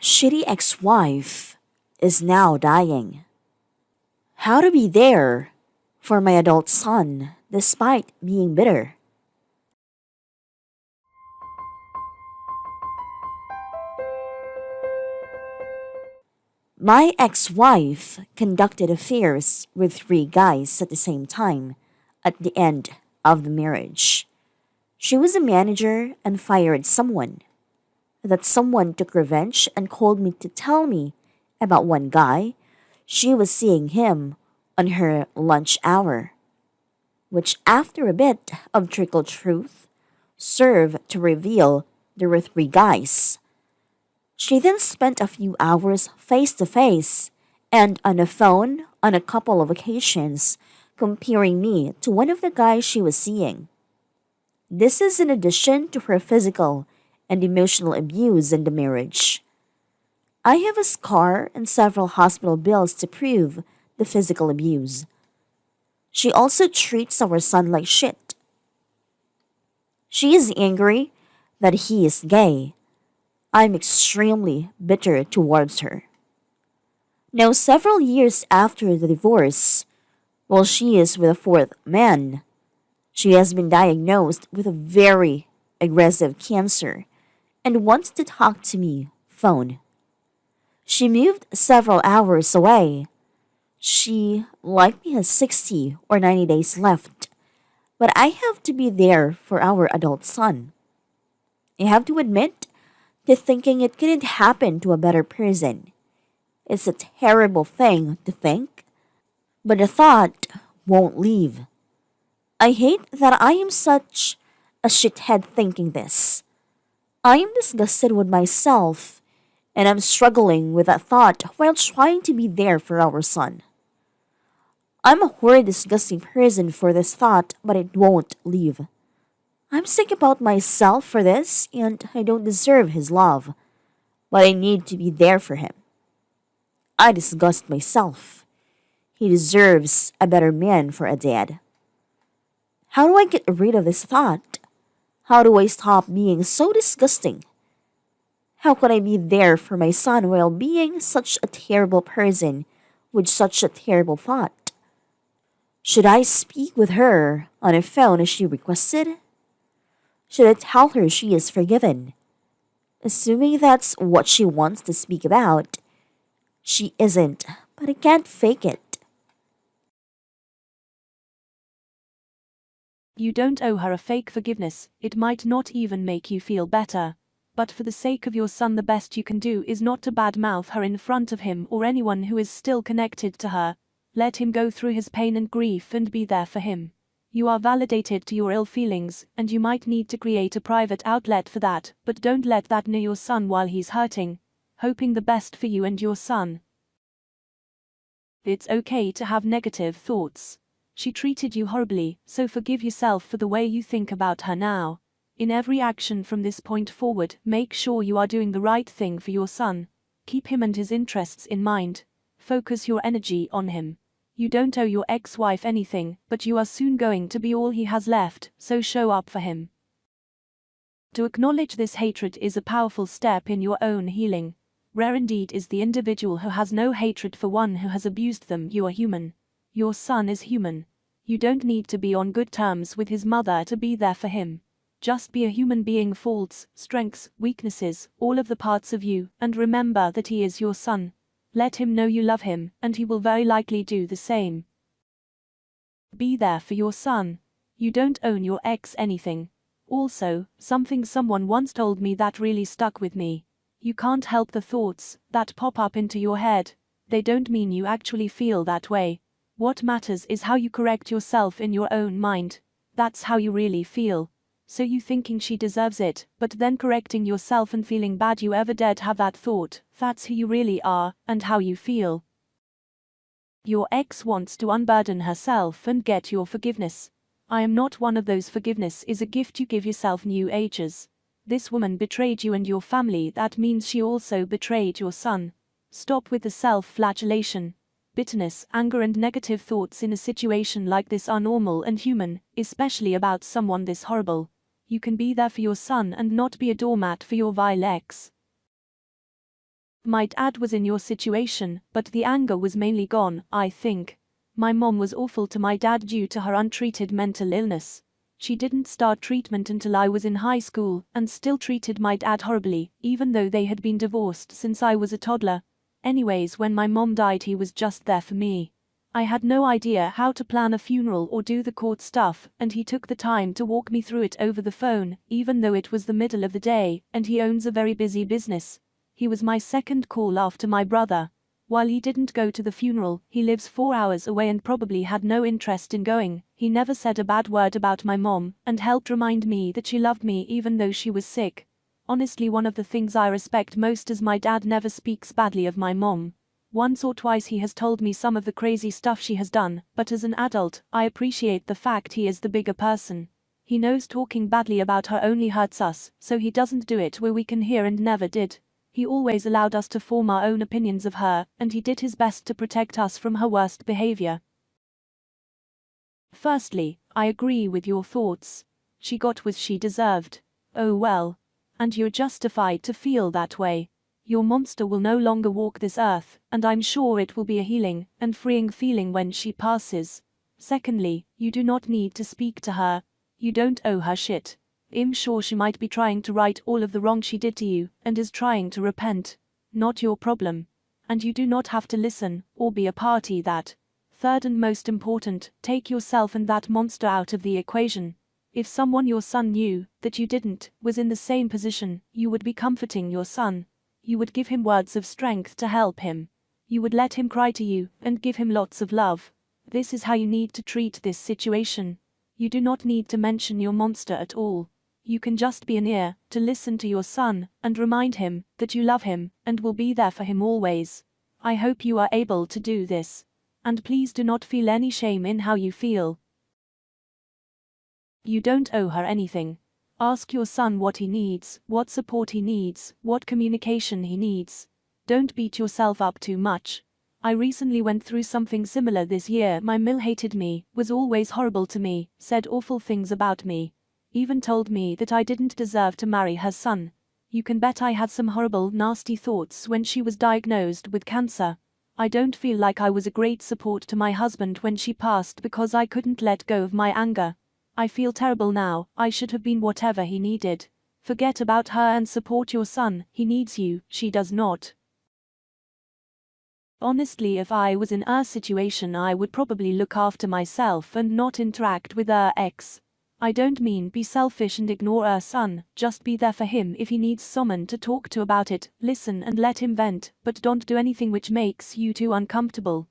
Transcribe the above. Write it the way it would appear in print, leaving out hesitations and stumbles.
Shitty ex-wife is now dying. How to be there for my adult son despite being bitter. My ex-wife conducted affairs with three guys at the same time at the end of the marriage. She was a manager and fired someone. That someone took revenge and called me to tell me about one guy. She was seeing him on her lunch hour, which after a bit of trickle truth served to reveal there were three guys. She then spent a few hours face to face and on the phone on a couple of occasions, comparing me to one of the guys she was seeing. This is in addition to her physical and emotional abuse in the marriage. I have a scar and several hospital bills to prove the physical abuse. She also treats our son like shit. She is angry that he is gay. I'm extremely bitter towards her. Now, several years after the divorce, while she is with a fourth man, she has been diagnosed with a very aggressive cancer and wants to talk to me phone. She moved several hours away. She likely has 60 or 90 days left, but I have to be there for our adult son. I have to admit to thinking it couldn't happen to a better person. It's a terrible thing to think, but the thought won't leave. I hate that I am such a shithead thinking this. I am disgusted with myself, and I'm struggling with that thought while trying to be there for our son. I'm a horrid, disgusting person for this thought, but it won't leave. I'm sick about myself for this, and I don't deserve his love, but I need to be there for him. I disgust myself. He deserves a better man for a dad. How do I get rid of this thought? How do I stop being so disgusting? How could I be there for my son while being such a terrible person with such a terrible thought? Should I speak with her on a phone as she requested? Should I tell her she is forgiven? Assuming that's what she wants to speak about, she isn't, but I can't fake it. You don't owe her a fake forgiveness, it might not even make you feel better. But for the sake of your son, the best you can do is not to badmouth her in front of him or anyone who is still connected to her. Let him go through his pain and grief and be there for him. You are validated to your ill feelings, and you might need to create a private outlet for that, but don't let that near your son while he's hurting, hoping the best for you and your son. It's okay to have negative thoughts. She treated you horribly, so forgive yourself for the way you think about her now. In every action from this point forward, make sure you are doing the right thing for your son. Keep him and his interests in mind. Focus your energy on him. You don't owe your ex-wife anything, but you are soon going to be all he has left, so show up for him. To acknowledge this hatred is a powerful step in your own healing. Rare indeed is the individual who has no hatred for one who has abused them. You are human. Your son is human. You don't need to be on good terms with his mother to be there for him. Just be a human being, faults, strengths, weaknesses, all of the parts of you, and remember that he is your son. Let him know you love him, and he will very likely do the same. Be there for your son. You don't owe your ex anything. Also, something someone once told me that really stuck with me. You can't help the thoughts that pop up into your head. They don't mean you actually feel that way. What matters is how you correct yourself in your own mind. That's how you really feel. So you thinking she deserves it, but then correcting yourself and feeling bad you ever dared have that thought, that's who you really are, and how you feel. Your ex wants to unburden herself and get your forgiveness. I am not one of those. Forgiveness is a gift you give yourself. New Ages. This woman betrayed you and your family, that means she also betrayed your son. Stop with the self-flagellation. Bitterness, anger and negative thoughts in a situation like this are normal and human, especially about someone this horrible. You can be there for your son and not be a doormat for your vile ex. My dad was in your situation, but the anger was mainly gone, I think. My mom was awful to my dad due to her untreated mental illness. She didn't start treatment until I was in high school and still treated my dad horribly, even though they had been divorced since I was a toddler. Anyways, when my mom died, he was just there for me. I had no idea how to plan a funeral or do the court stuff, and he took the time to walk me through it over the phone, even though it was the middle of the day and he owns a very busy business. He was my second call after my brother. While he didn't go to the funeral, he lives 4 hours away and probably had no interest in going. He never said a bad word about my mom and helped remind me that she loved me even though she was sick. Honestly, one of the things I respect most is my dad never speaks badly of my mom. Once or twice he has told me some of the crazy stuff she has done, but as an adult, I appreciate the fact he is the bigger person. He knows talking badly about her only hurts us, so he doesn't do it where we can hear and never did. He always allowed us to form our own opinions of her, and he did his best to protect us from her worst behavior. Firstly, I agree with your thoughts. She got what she deserved. Oh well. And you're justified to feel that way. Your monster will no longer walk this earth, and I'm sure it will be a healing and freeing feeling when she passes. Secondly, you do not need to speak to her. You don't owe her shit. I'm sure she might be trying to right all of the wrong she did to you and is trying to repent. Not your problem. And you do not have to listen or be a party that. Third and most important, take yourself and that monster out of the equation. If someone your son knew that you didn't was in the same position, you would be comforting your son. You would give him words of strength to help him. You would let him cry to you and give him lots of love. This is how you need to treat this situation. You do not need to mention your monster at all. You can just be an ear to listen to your son and remind him that you love him and will be there for him always. I hope you are able to do this. And please do not feel any shame in how you feel. You don't owe her anything. Ask your son what he needs, what support he needs, what communication he needs. Don't beat yourself up too much. I recently went through something similar this year. My mill hated me, was always horrible to me, said awful things about me. Even told me that I didn't deserve to marry her son. You can bet I had some horrible, nasty thoughts when she was diagnosed with cancer. I don't feel like I was a great support to my husband when she passed because I couldn't let go of my anger. I feel terrible now. I should have been whatever he needed. Forget about her and support your son. He needs you, she does not. Honestly, if I was in her situation, I would probably look after myself and not interact with her ex. I don't mean be selfish and ignore her son, just be there for him if he needs someone to talk to about it, listen and let him vent, but don't do anything which makes you too uncomfortable.